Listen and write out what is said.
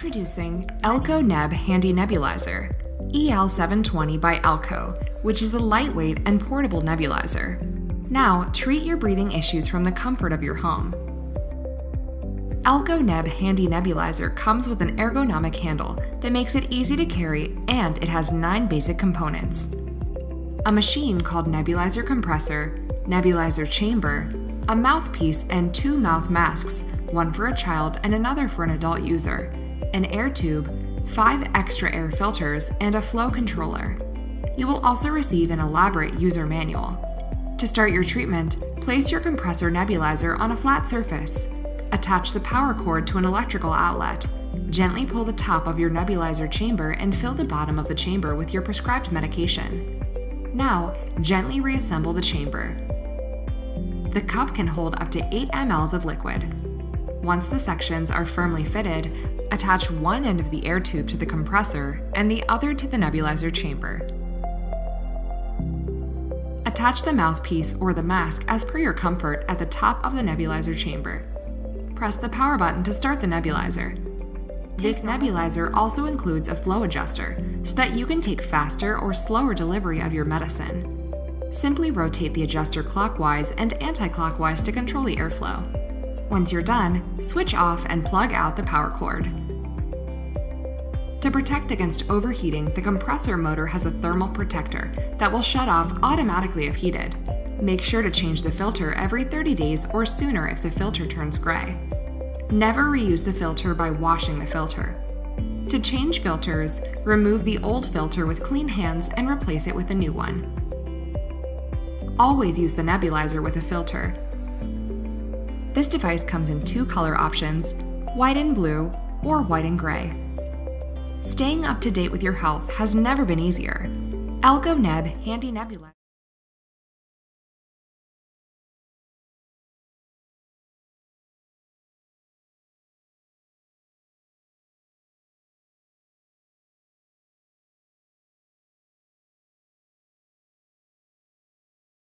Introducing ELKO Neb Handy Nebulizer, EL-720 by ELKO, which is a lightweight and portable nebulizer. Now, treat your breathing issues from the comfort of your home. ELKO Neb Handy Nebulizer comes with an ergonomic handle that makes it easy to carry, and it has 9 basic components. A machine called Nebulizer Compressor, Nebulizer Chamber, a mouthpiece and 2 mouth masks, one for a child and another for an adult user, an air tube, 5 extra air filters, and a flow controller. You will also receive an elaborate user manual. To start your treatment, place your compressor nebulizer on a flat surface. Attach the power cord to an electrical outlet. Gently pull the top of your nebulizer chamber and fill the bottom of the chamber with your prescribed medication. Now, gently reassemble the chamber. The cup can hold up to 8 ml of liquid. Once the sections are firmly fitted, attach one end of the air tube to the compressor and the other to the nebulizer chamber. Attach the mouthpiece or the mask as per your comfort at the top of the nebulizer chamber. Press the power button to start the nebulizer. This nebulizer also includes a flow adjuster so that you can take faster or slower delivery of your medicine. Simply rotate the adjuster clockwise and anti-clockwise to control the airflow. Once you're done, switch off and plug out the power cord. To protect against overheating, the compressor motor has a thermal protector that will shut off automatically if heated. Make sure to change the filter every 30 days or sooner if the filter turns gray. Never reuse the filter by washing the filter. To change filters, remove the old filter with clean hands and replace it with a new one. Always use the nebulizer with a filter. This device comes in 2 color options, white and blue or white and gray. Staying up to date with your health has never been easier. ELKO Neb Handy Nebulizer.